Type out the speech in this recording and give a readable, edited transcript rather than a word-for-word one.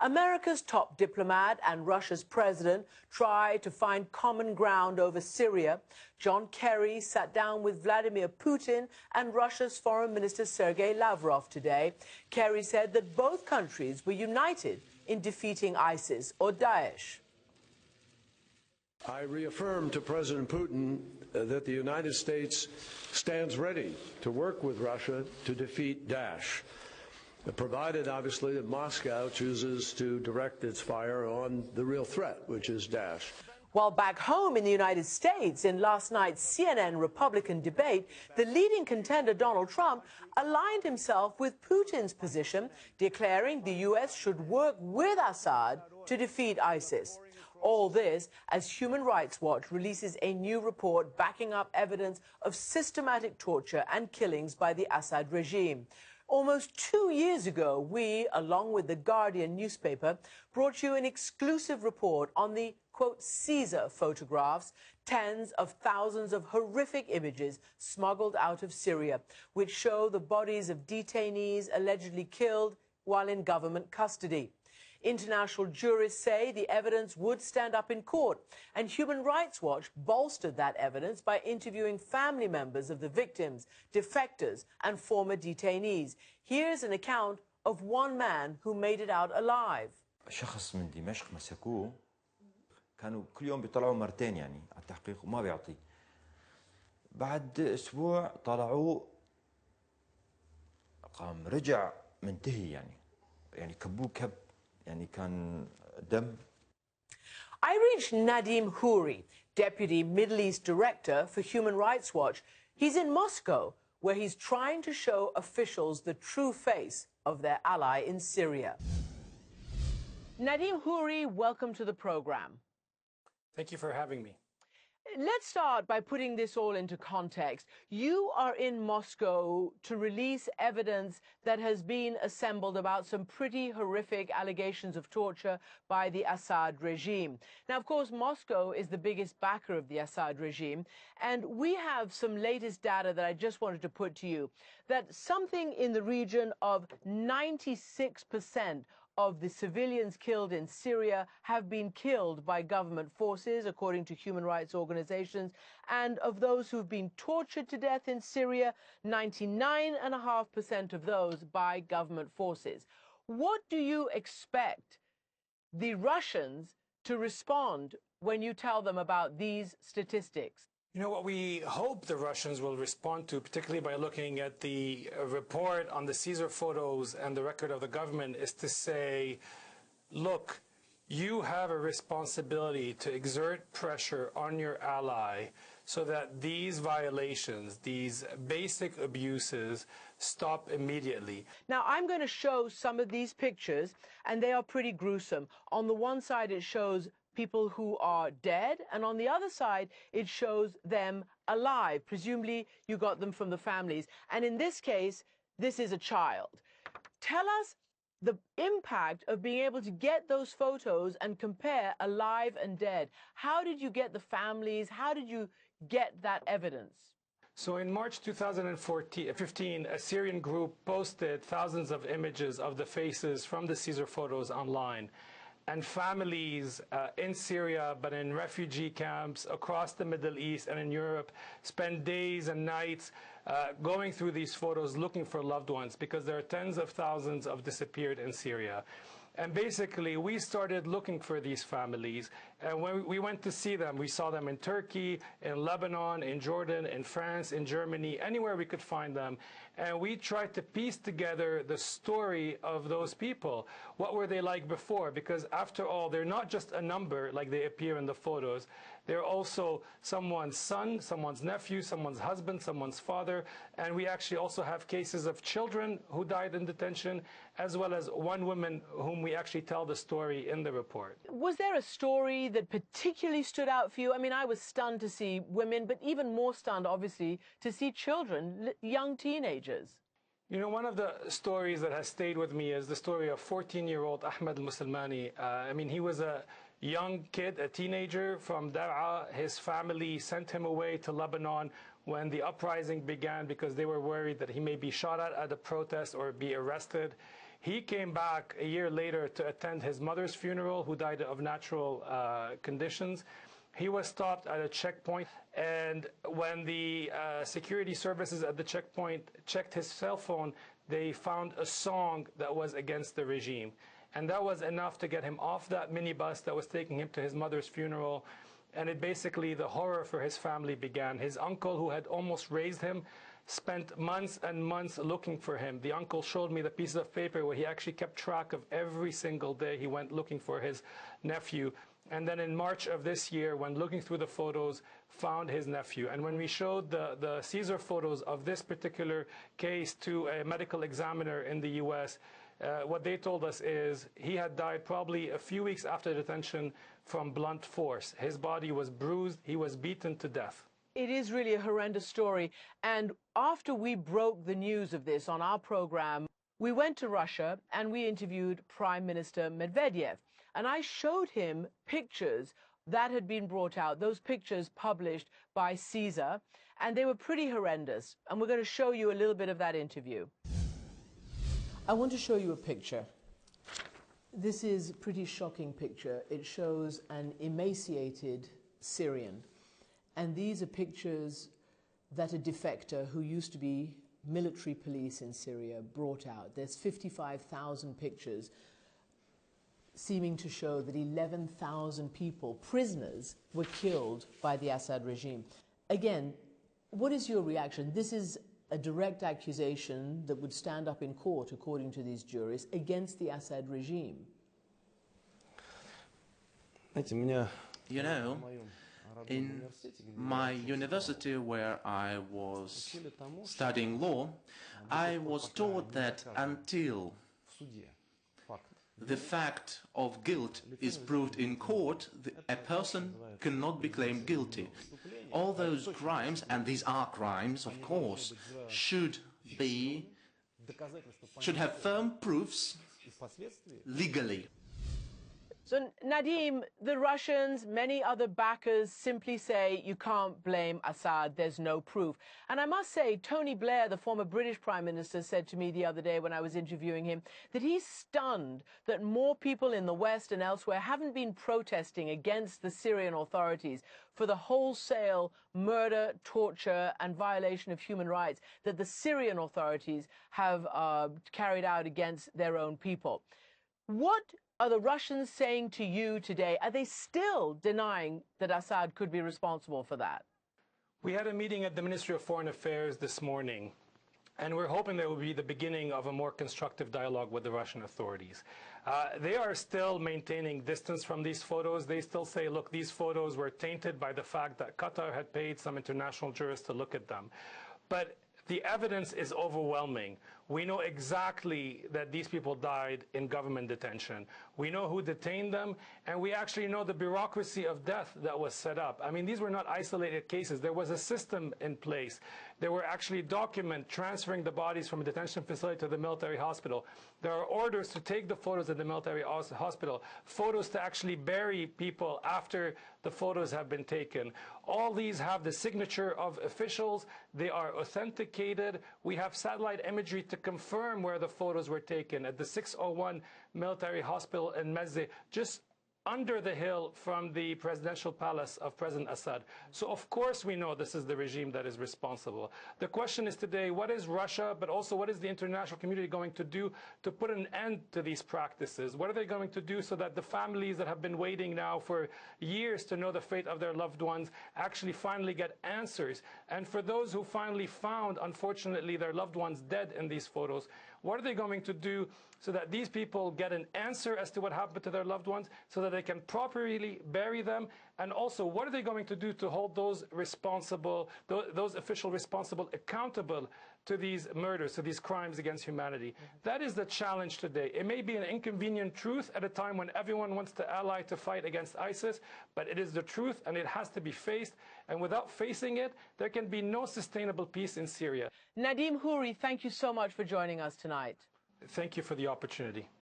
America's top diplomat and Russia's president try to find common ground over Syria. John Kerry sat down with Vladimir Putin and Russia's Foreign Minister Sergei Lavrov today. Kerry said that both countries were united in defeating ISIS or Daesh. I reaffirm to President Putin that the United States stands ready to work with Russia to defeat Daesh, provided, obviously, that Moscow chooses to direct its fire on the real threat, which is Daesh. While back home in the United States, in last night's CNN Republican debate, the leading contender, Donald Trump, aligned himself with Putin's position, declaring the U.S. should work with Assad to defeat ISIS. All this as Human Rights Watch releases a new report backing up evidence of systematic torture and killings by the Assad regime. Almost 2 years ago, we, along with the Guardian newspaper, brought you an exclusive report on the, quote, Caesar photographs, tens of thousands of horrific images smuggled out of Syria, which show the bodies of detainees allegedly killed while in government custody. International jurists say the evidence would stand up in court, and Human Rights Watch bolstered that evidence by interviewing family members of the victims, defectors, and former detainees. Here's an account of one man who made it out alive. شخص من دمشق مسكوه كانوا كل يوم بيطلعوا مرتين يعني على التحقيق وما بيعطي. بعد أسبوع طلعوه قام رجع منتهي يعني كبوه كب. I reached Nadim Houry, Deputy Middle East Director for Human Rights Watch. He's in Moscow, where he's trying to show officials the true face of their ally in Syria. Nadim Houry, welcome to the program. Thank you for having me. Let's start by putting this all into context. You are in Moscow to release evidence that has been assembled about some pretty horrific allegations of torture by the Assad regime. Now, of course, Moscow is the biggest backer of the Assad regime, and we have some latest data that I just wanted to put to you, that something in the region of 96% of the civilians killed in Syria have been killed by government forces, according to human rights organizations. And of those who've been tortured to death in Syria, 99.5% of those by government forces. What do you expect the Russians to respond when you tell them about these statistics? You know, what we hope the Russians will respond to, particularly by looking at the report on the Caesar photos and the record of the government, is to say, look, you have a responsibility to exert pressure on your ally so that these violations, these basic abuses, stop immediately. Now, I'm going to show some of these pictures, and they are pretty gruesome. On the one side, it shows people who are dead, and on the other side, it shows them alive. Presumably, you got them from the families. And in this case, this is a child. Tell us the impact of being able to get those photos and compare alive and dead. How did you get the families? How did you get that evidence? So in March 2015, a Syrian group posted thousands of images of the faces from the Caesar photos online. And families in Syria, but in refugee camps across the Middle East and in Europe, spend days and nights going through these photos looking for loved ones, because there are tens of thousands of disappeared in Syria. And basically, we started looking for these families. And when we went to see them, we saw them in Turkey, in Lebanon, in Jordan, in France, in Germany, anywhere we could find them. And we tried to piece together the story of those people. What were they like before? Because after all, they're not just a number like they appear in the photos. They're also someone's son, someone's nephew, someone's husband, someone's father. And we actually also have cases of children who died in detention, as well as one woman whom we actually tell the story in the report. Was there a story that particularly stood out for you? I mean, I was stunned to see women, but even more stunned, obviously, to see children, young teenagers. You know, one of the stories that has stayed with me is the story of 14-year-old Ahmed al-Musalmani. I mean, he was a young kid, a teenager from Dar'a. His family sent him away to Lebanon when the uprising began because they were worried that he may be shot at a protest or be arrested. He came back a year later to attend his mother's funeral, who died of natural conditions. He was stopped at a checkpoint, and when the security services at the checkpoint checked his cell phone, they found a song that was against the regime. And that was enough to get him off that minibus that was taking him to his mother's funeral. And it basically, the horror for his family began. His uncle, who had almost raised him, spent months and months looking for him. The uncle showed me the pieces of paper where he actually kept track of every single day he went looking for his nephew. And then in March of this year, when looking through the photos, found his nephew. And when we showed the Caesar photos of this particular case to a medical examiner in the US, what they told us is he had died probably a few weeks after detention from blunt force. His body was bruised. He was beaten to death. It is really a horrendous story. And after we broke the news of this on our program, we went to Russia and we interviewed Prime Minister Medvedev. And I showed him pictures that had been brought out, those pictures published by Caesar, and they were pretty horrendous. And we're going to show you a little bit of that interview. I want to show you a picture. This is a pretty shocking picture. It shows an emaciated Syrian. And these are pictures that a defector who used to be military police in Syria brought out. There's 55,000 pictures seeming to show that 11,000 people, prisoners, were killed by the Assad regime. Again, what is your reaction? This is a direct accusation that would stand up in court, according to these juries, against the Assad regime. You know, in my university where I was studying law, I was taught that until the fact of guilt is proved in court, a person cannot be claimed guilty. All those crimes, and these are crimes, of course, should have firm proofs legally. So, Nadim, the Russians, many other backers simply say you can't blame Assad, there's no proof. And I must say, Tony Blair, the former British Prime Minister, said to me the other day when I was interviewing him that he's stunned that more people in the West and elsewhere haven't been protesting against the Syrian authorities for the wholesale murder, torture, and violation of human rights that the Syrian authorities have carried out against their own people. What are the Russians saying to you today? Are they still denying that Assad could be responsible for that? We had a meeting at the Ministry of Foreign Affairs this morning, and we're hoping that will be the beginning of a more constructive dialogue with the Russian authorities. They are still maintaining distance from these photos. They still say, look, these photos were tainted by the fact that Qatar had paid some international jurists to look at them. But the evidence is overwhelming. We know exactly that these people died in government detention. We know who detained them, and we actually know the bureaucracy of death that was set up. I mean, these were not isolated cases. There was a system in place. There were actually documents transferring the bodies from a detention facility to the military hospital. There are orders to take the photos at the military hospital, photos to actually bury people after the photos have been taken. All these have the signature of officials. They are authenticated. We have satellite imagery to confirm where the photos were taken at the 601 military hospital in Mezzeh, just under the hill from the presidential palace of President Assad. So of course we know this is the regime that is responsible. The question is today, what is Russia, but also what is the international community going to do to put an end to these practices? What are they going to do so that the families that have been waiting now for years to know the fate of their loved ones actually finally get answers? And for those who finally found, unfortunately, their loved ones dead in these photos, what are they going to do so that these people get an answer as to what happened to their loved ones, so that they can properly bury them? And also, what are they going to do to hold those responsible, those officials responsible, accountable to these murders, to these crimes against humanity? That is the challenge today. It may be an inconvenient truth at a time when everyone wants to ally to fight against ISIS, but it is the truth and it has to be faced. And without facing it, there can be no sustainable peace in Syria. Nadim Houry, thank you so much for joining us tonight. Thank you for the opportunity.